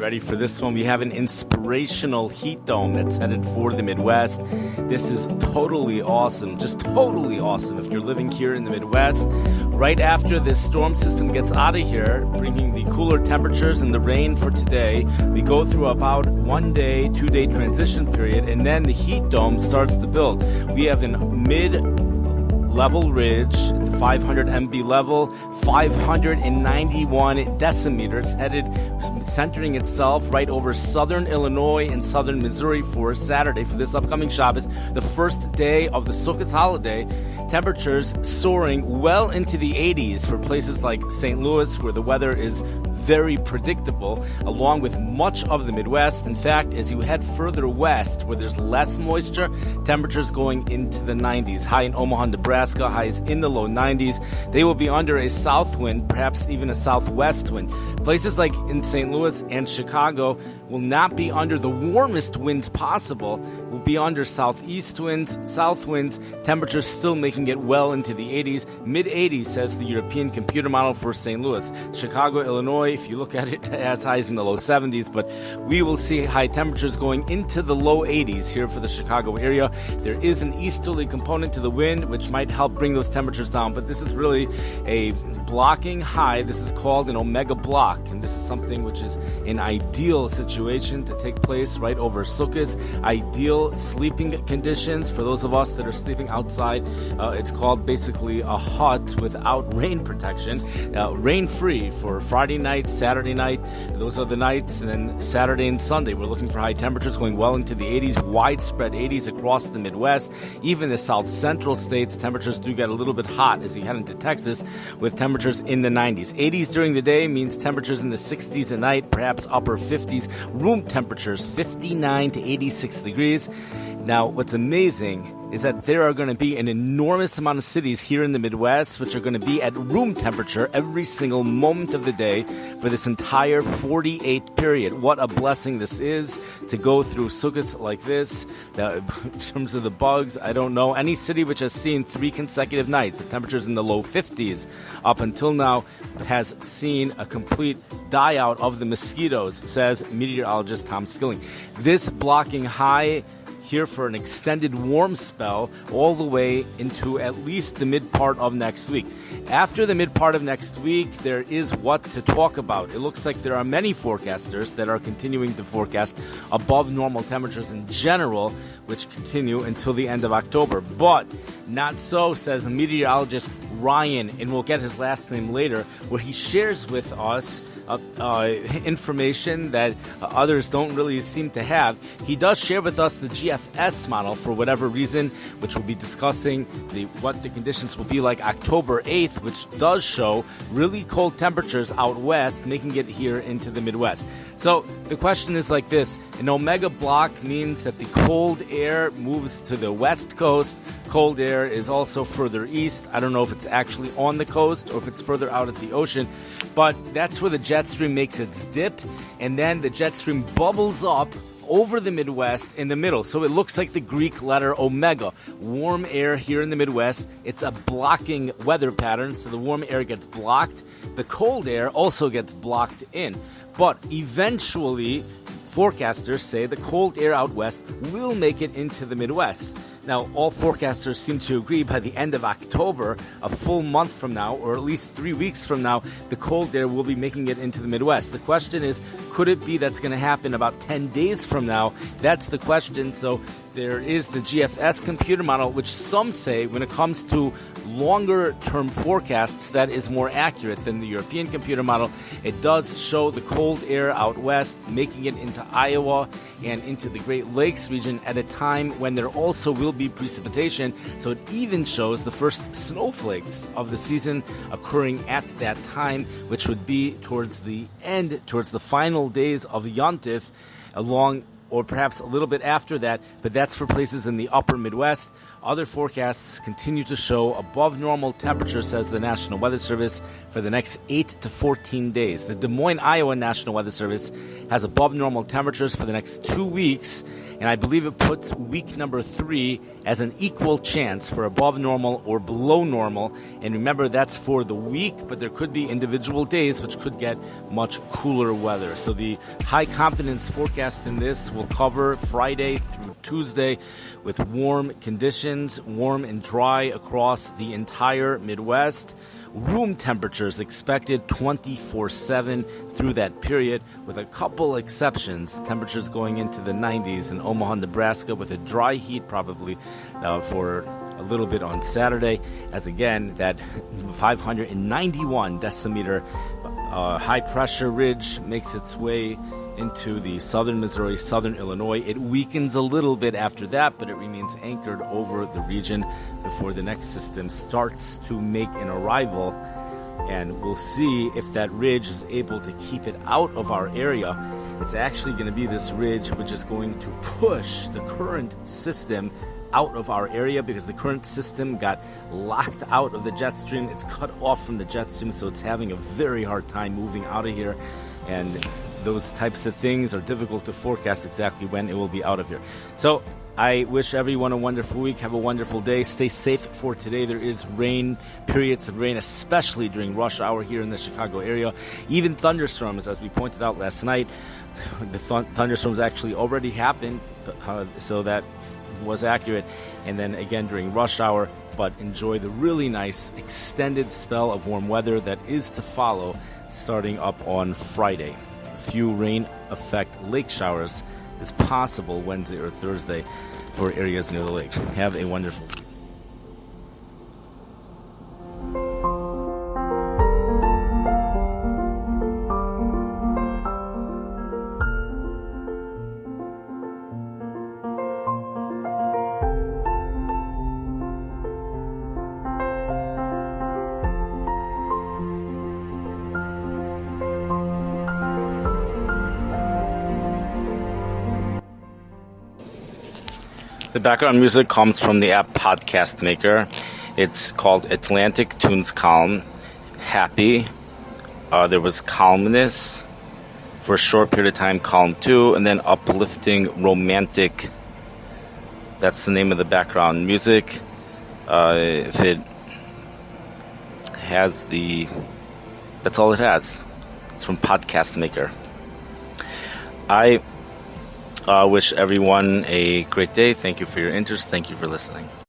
ready for this one? We have an inspirational heat dome that's headed for the Midwest. This is totally awesome, just totally awesome if you're living here in the Midwest. Right after this storm system gets out of here, bringing the cooler temperatures and the rain for today, we go through about 1 day, 2 day transition period, and then the heat dome starts to build. We have a mid-level ridge, 500 MB level, 591 decimeters, centering itself right over southern Illinois and southern Missouri for Saturday, for this upcoming Shabbos, the first day of the Sukkot holiday. Temperatures soaring well into the 80s for places like St. Louis, where the weather is very predictable, along with much of the Midwest. In fact, as you head further west, where there's less moisture, temperatures going into the 90s. High in Omaha, Nebraska, highs in the low 90s. They will be under a south wind, perhaps even a southwest wind. Places like in St. Louis and Chicago will not be under the warmest winds possible, will be under southeast winds, south winds, temperatures still making it well into the 80s, mid-80s, says the European computer model for St. Louis. Chicago, Illinois, if you look at it, as high as in the low 70s, but we will see high temperatures going into the low 80s here for the Chicago area. There is an easterly component to the wind, which might help bring those temperatures down, but this is really a blocking high. This is called an omega block, and this is something which is an ideal situation to take place right over Sukkot. Ideal sleeping conditions for those of us that are sleeping outside. It's called basically a hut without rain protection, rain-free for Friday night, Saturday night. Those are the nights, and then Saturday and Sunday we're looking for high temperatures going well into the 80s, widespread 80s across the Midwest. Even the south central states, temperatures do get a little bit hot as you head into Texas, with temperatures in the 90s. 80s during the day means temperatures in the 60s at night, perhaps upper 50s. Room temperatures 59 to 86 degrees. Now, what's amazing is that there are going to be an enormous amount of cities here in the Midwest which are going to be at room temperature every single moment of the day for this entire 48 period. What a blessing this is to go through Sukkot like this. Now, in terms of the bugs, I don't know any city which has seen 3 consecutive nights of temperatures in the low 50s up until now has seen a complete die out of the mosquitoes, says meteorologist Tom Skilling. This blocking high here for an extended warm spell all the way into at least the mid part of next week. After the mid part of next week, there is what to talk about. It looks like there are many forecasters that are continuing to forecast above normal temperatures in general, which continue until the end of October. But not so, says the meteorologist Ryan, and we'll get his last name later, where he shares with us information that others don't really seem to have. He does share with us the GFS model for whatever reason, which we'll be discussing what the conditions will be like October 8th, which does show really cold temperatures out west, making it here into the Midwest. So the question is like this. An omega block means that the cold air moves to the west coast. Cold air is also further east. I don't know if it's actually on the coast or if it's further out at the ocean, but that's where the jet stream makes its dip, and then the jet stream bubbles up over the Midwest in the middle. So it looks like the Greek letter omega. Warm air here in the Midwest. It's a blocking weather pattern, so the warm air gets blocked. The cold air also gets blocked in. But eventually, forecasters say the cold air out west will make it into the Midwest. Now, all forecasters seem to agree by the end of October, a full month from now, or at least 3 weeks from now, the cold air will be making it into the Midwest. The question is, could it be that's going to happen about 10 days from now? That's the question. So there is the GFS computer model, which some say when it comes to longer-term forecasts, that is more accurate than the European computer model. It does show the cold air out west, making it into Iowa and into the Great Lakes region at a time when there also will be precipitation. So it even shows the first snowflakes of the season occurring at that time, which would be towards the end, towards the final days of Yontif, along or perhaps a little bit after that, but that's for places in the upper Midwest. Other forecasts continue to show above normal temperatures, says the National Weather Service, for the next 8 to 14 days. The Des Moines, Iowa National Weather Service has above normal temperatures for the next 2 weeks, and I believe it puts week number 3 as an equal chance for above normal or below normal. And remember, that's for the week, but there could be individual days which could get much cooler weather. So the high confidence forecast in this will cover Friday through Tuesday with warm conditions, warm and dry across the entire Midwest. Room temperatures expected 24/7 through that period, with a couple exceptions. Temperatures going into the 90s in Omaha, Nebraska, with a dry heat probably for a little bit on Saturday, as again that 591 decimeter high pressure ridge makes its way into the southern Missouri, southern Illinois. It weakens a little bit after that, but it remains anchored over the region before the next system starts to make an arrival. And we'll see if that ridge is able to keep it out of our area. It's actually going to be this ridge which is going to push the current system out of our area, because the current system got locked out of the jet stream. It's cut off from the jet stream, so it's having a very hard time moving out of here. And those types of things are difficult to forecast exactly when it will be out of here. So I wish everyone a wonderful week. Have a wonderful day. Stay safe for today. There is rain, periods of rain, especially during rush hour here in the Chicago area. Even thunderstorms, as we pointed out last night. The thunderstorms actually already happened, so that was accurate. And then again during rush hour. But enjoy the really nice extended spell of warm weather that is to follow starting up on Friday. A few rain effect lake showers is possible Wednesday or Thursday for areas near the lake. Have a wonderful day. The background music comes from the app Podcast Maker. It's called Atlantic Tunes Calm, Happy. There was Calmness for a short period of time, Calm 2, and then Uplifting Romantic. That's the name of the background music. If it has that's all it has. It's from Podcast Maker. I wish everyone a great day. Thank you for your interest. Thank you for listening.